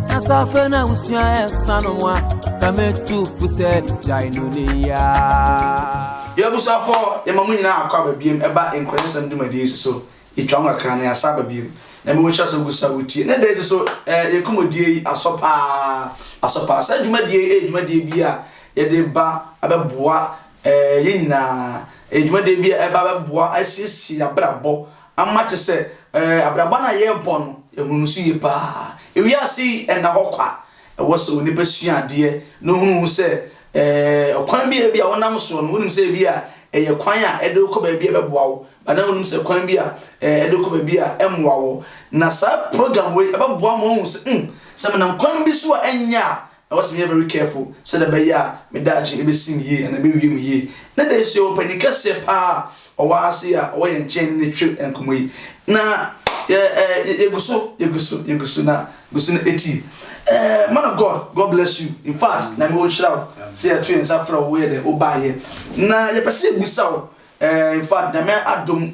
na safa na usua esano wa kame tu fuse jainu ni ya Yabusafo yamamu nyina akwa babiem eba enkwensem dumadi so itwa nwakra na yasa babiem na me wocha so gusa wutie na dey so yekomodie asopa sa dwumadie bia ye de ba abeboa ye nyina dwumadie bia eba abeboa asisi abrabo amate se abrabo na ye bo no ehunusu ye pa ewiase na hokwa wo so ni basua de no hunu se okwan bia wonam so no wonim se bia eye kwan a ede ko ba bia beboa wo bana wonim se kwan bia ede ko ba bia emwa wo na sa program we beboa mo hu se se menam kwan bi so anya I was very careful said the baya me dachi be sim ye and be wiem ye na dey so panika se pa o wa ase a o ye nchen ne twe enkomoyi na yeguso na eti man of God bless you. In fact, na me will shout say a twin safra we the obaye. Na ye pese busa in fact na me adom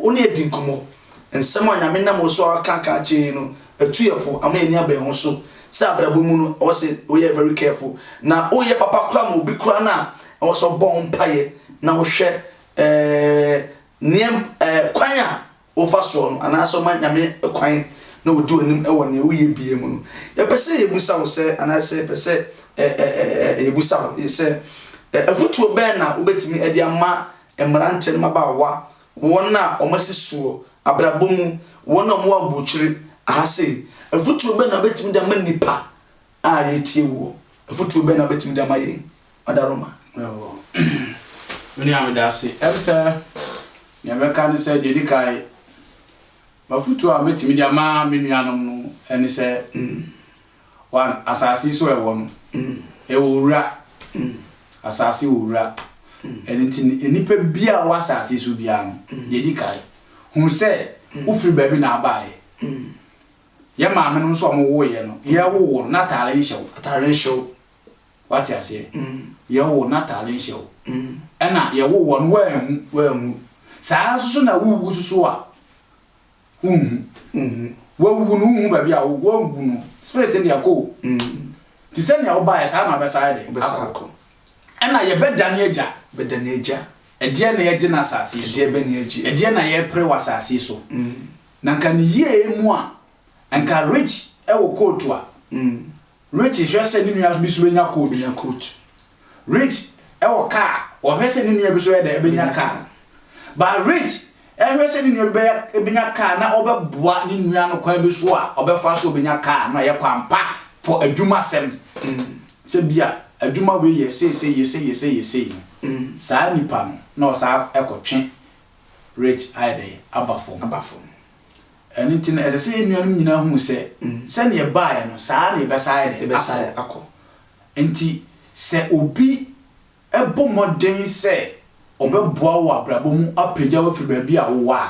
oni edi nkomo. Nsemo anya me na mo so aka che no atuyefo ama eni aben ho so. Say abrabo mu no o say we are very careful. Na o ye papa kura mo bi kura na o so bon paye na wo hwe niem kwan a o fa so no ana so man nyame kwan na wo du anim e wone wo ye bie mu no ye pese ye busa wo se ana se pese ye busa wo se afutuo be na wo betimi edi ama emrante no mabawa wona o masisuo abrabo mu wona mo abuchiri ahase afutuo be na betimi da manipa a ye tie wo afutuo be na betimi da maye adaroma Mini am dasi. Every Nyameka ne say dedi kai mafutu a metimi dia ma menuanom no ene say one asasi so e wo no e wura asasi wura ene enipa bia wa asasi so bia no dedi kai hu say ufiri ba bi na abaye ya ma me no so mo wo ye no ye wo na tare nshew what you say ye wo na tare nshew ena ye wo no wa hu saa so na wuwu so a wawu no ba bia wo gu no spirit ndi akọ ti se nya oba ya saa ma be saa de akọ ena ye beda na eja ede na ye de na asase so ede na ye pre wa asase so na nka ne ye mu a nka rich e wo coat a rich hwe se ni nua bi so benya coat rich e wo car wo hwe se ni nua bi so e de benya car but rich hwe se ni nua be benya car na obeboa ni nua no kwan bi so a obefa so benya car na ye kwampa for adwuma sem se bia adwuma we ye say saa nipa no na saa ekotwe rich ide abafom anything as I say nuanum nyina hu se se ne baa no saa ne beside akọ enti se obi ebo modern se obeboa wo abrabo mu apagya wo firi ba bia wo wa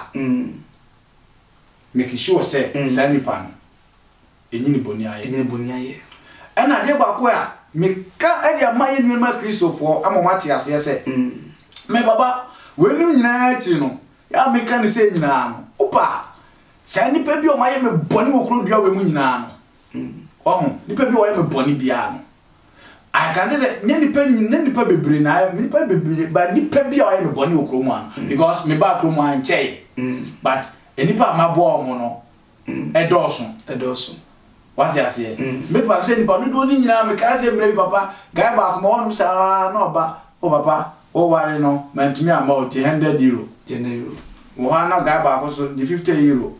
make sure se saa nipa no enyini boni aye ana de ba ko a meka ade amaye nuanum Christopher amomate ase se me baba wenu nyina achi no ya meka ne se nyina no opa sa nipa bi o maye me boni okro dua we mu nyina no nipa bi o maye me boni bia no I can say nipa bebre na nipa bebre but nipa bi o maye me boni okro mu an because me ba okro mu an chey but nipa amabo o mu no edoso what you say me pa say nipa do ni nyina me ka say mre papa guy ba ko mo sa na oba o papa o ware no mantumi ama o 100 euro wo na guy ba ko so the 50 euro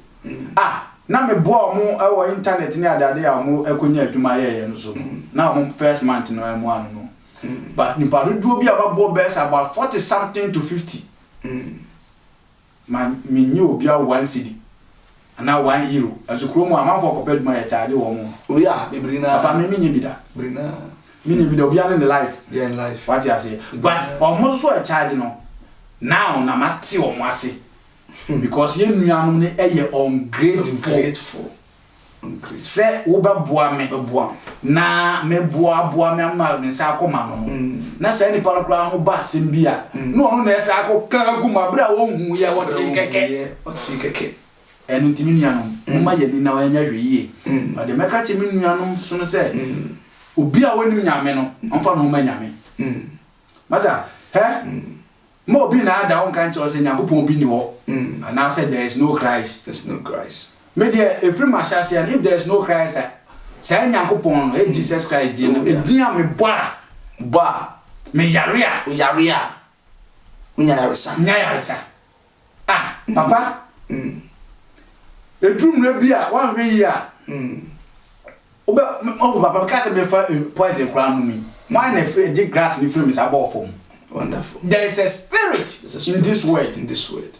na me bo mu e wo internet ni adade a mu ekonya aduma ye no so na mo first month no emu anu no but ni pa do bi ababo best about 40 something to 50 man me nyi obi a 1 cedi ana 1 euro azukuro mu amanfo ko peduma ya charge wo mu oya bebrina papa me nyi bida obi an in life what you say but omo so a charge no now na mate o mo ase because ye nuanum ne eye ungrateful se wo beboa me na me boa me ma me sa akoma no na se ni pa kra ho ba sem bia no ono na esa akoma kuma bra wo hu ye wo ti keke enu ntimi nuanum mma ye ni na wa nya hweye but de meka che me nuanum so no se obi a woni nyame no onfa no ma nyame maza mo bi na ada on kan che se nyankopon bi ni ho and I said there is no Christ. Me there every machine and if there is no Christ, say nyankopon no Jesus Christ di no edin me ba me yaria unyaresa papa edrum na bia wan hwe yi a oba papa ka se me fa poison kra no mi why na free dig grass ni free me sa ball form. Wonderful. There is a spirit in this world.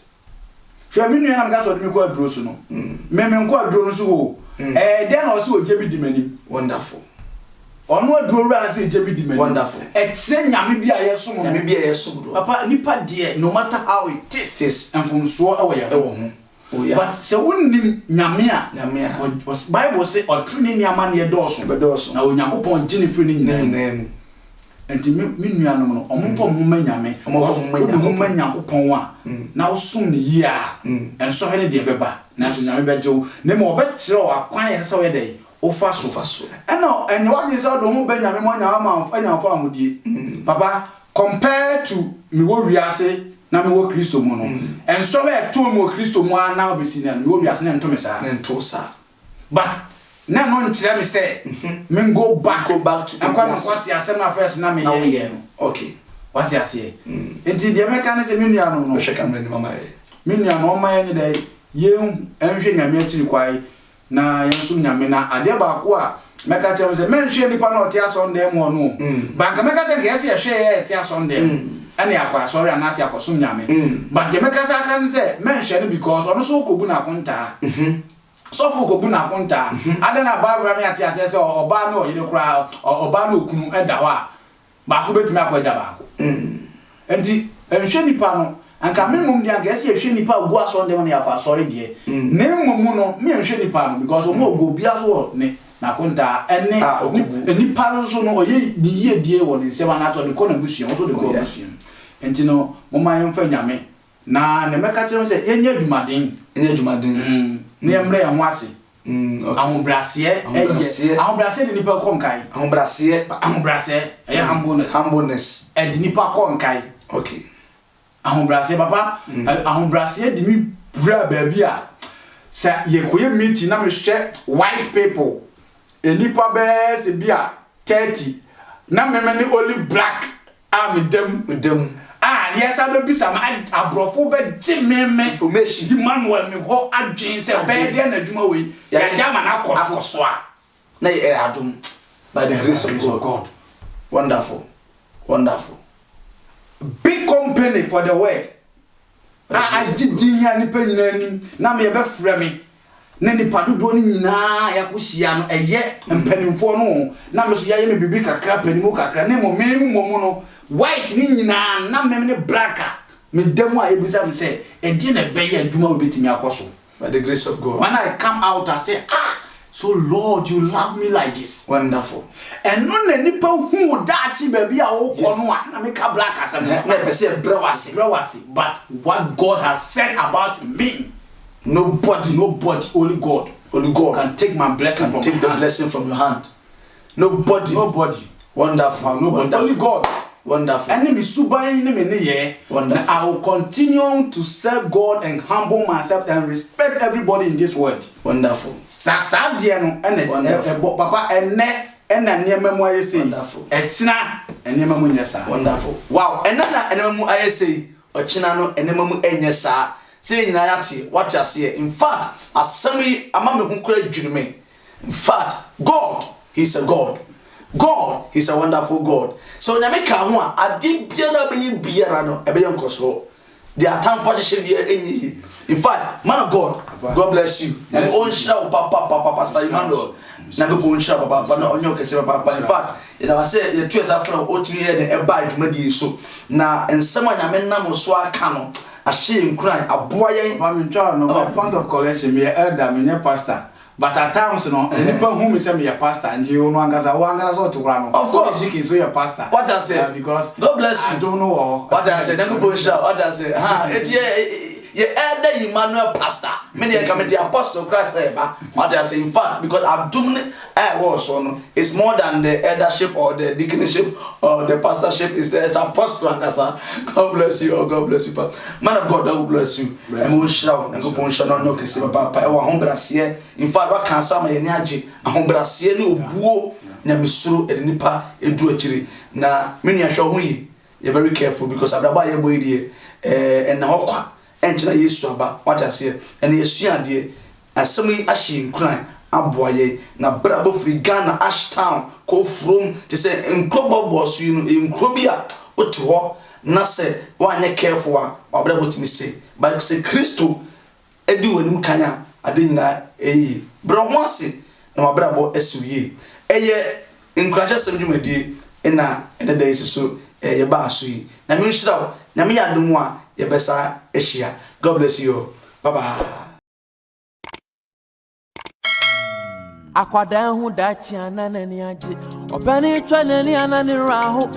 Fia mi nua na mga so de mi ko aduro so no me nko aduro no so ho den na o se o jebi di manim. Wonderful. Ono aduro ru na se jebi di manim. Wonderful. Ekse nyame bia yesom no nyame bia yesom do papa nipa de no matter how it is enfumso e wo ye ho but se wonnim nyame a Bible say otruni ni ama ne doso na onyankopon gine firi ni nyina enti mi nuanom no omfo mumma nyame omfo nyankopon a na osum ne yi a enso he ne de beba na so nyame bejew ne mo obekire o akwan ye se we dey o fa so eno enye wa se do mo be nyame mo nyama fa amudie papa compare to mi wo wiase na mi wo Kristo mu no enso be to mo Kristo mu ana obesi na mi wo wiase na ntome sa but na no nkyere me say me go back to akwa no kwase asem first na me ye no okay what you say enti de meka ne se me nua no hwe ka me mama ye me nua no ma ye ne dai ye enhwe nyame akiri kwai na yenso nyame na ade ba ko a meka tell me say men hwe nipa na otia Sunday mo no banka meka say ke ye hwe ye tia Sunday ene akwa sorry anase akosom nyame but the make say kan say menhwe no because ono so kobu na konta so fu kobu na konta ada na Bible me ate ase say oba na oyire kura oba na okunu eda ho a ba ko betumi akwaja ba ko enti enhwe nipa no anka memum dia ga ese ehwe nipa ogu aso ndem na yakwa sorry de na emum no me enhwe nipa no because o mo ogu bia so ne na konta ene nipa no so no oye di ye die wo ne se ba na so de ko na busuan so de ko busuan enti no mo ma yemfa nyame na ne meka kire se yenye dumaden ne emre ya ho ase ahobrase eye ahobrase de nipa konkai ahobrase eye humbleness e de nipa konkai okay ahobrase papa ahobrase de mi bra baby a sa ye koye meeting na me hwe white people enipa be se bia 30 na meme ni only black am dem yes I be some abrofo be meme information di manual me ho adwen se be de na adwuma we ya jama na koso a na e adum by the grace of God. Wonderful big company for the word I did ni pa nyina nim na me be frɛ me na nipa dodo ni nyina yakohia no eye mpanimfo no na me so ya ye me bibi kakra panimu kakra na mo no white ni nyina na me ne black me demo a ebusa me say e die na be ya adwuma obetimi akoso by the grace of God. When I come out I say so Lord you love me like this. Wonderful. And no na nipa hu dachi baby a wo kono a na me ka black asem na be say brewase but what God has said about me nobody only God can take my blessing from take the blessing from your hand. Nobody. Wonderful. Nobody. Only God. Wonderful. And me suban ni me ne I will continue to serve God and humble myself and respect everybody in this world. Wonderful. Sa die no papa enne niema mu ayese. Echina niema mu nyesa. Wonderful. Wow. Enna niema mu ayese. Ochina no niema mu enyesa. Say nyina yate what you say. In fact, asemi ama me hu kura dwunume. In fact, God, he's a God. God, he's a wonderful God. So nyame ka ho a ade biara be biara no ebe yenkoso. The atam for share the enyi. In fact, man of God, God bless you. And on shira papa Pastor Emmanuel. Na go on shira papa na onyo kese papa. In fact, it was say the two as from otimi here the eba adwumadi so. Na ensem nyame nam so aka no ahye nkran aboa yen. Mamentwa no my point of collection me elder me pastor. But at times, no, people who say me a pastor and you know, so to run. Of course, you can say a pastor. What I say? Because God bless you. I don't know what I say. Then go push out. What I say? Ye elder Emmanuel pastor. Many are coming the apostle Christ. What I say? In fact, because I'm doing it, it's more than the eldership or the deaconship or the pastorship. It's apostle. God bless you. God bless you, man of God. God bless you. And we shout and go push out. No, because Papa, our home brasier. In fact, what can some energy? A home brasier no buo. Nyamisuru edinipa edu achiri. Na many are showing you very careful because Abraba ye boy die and hokwa. Enchina Yesu aba what I say and Yesu ade asemi ahye nkran aboaye na brabo free Ghana Ashtown ko from to say nkrobo boss you know nkrobi a ote ho na say wanye careful a obrabo timi say but say Kristo edi wanim kanya ade nyina eyi bro ho ase na obrabo asiwie eye nkrahye sem dwumadi na ene da Yesu so ye ba so yi na me nhira na me yadom a Yebesa Asia. God bless you. Bye bye. Akwadan hu dachi ananani aje. Opani twa nani anani raho.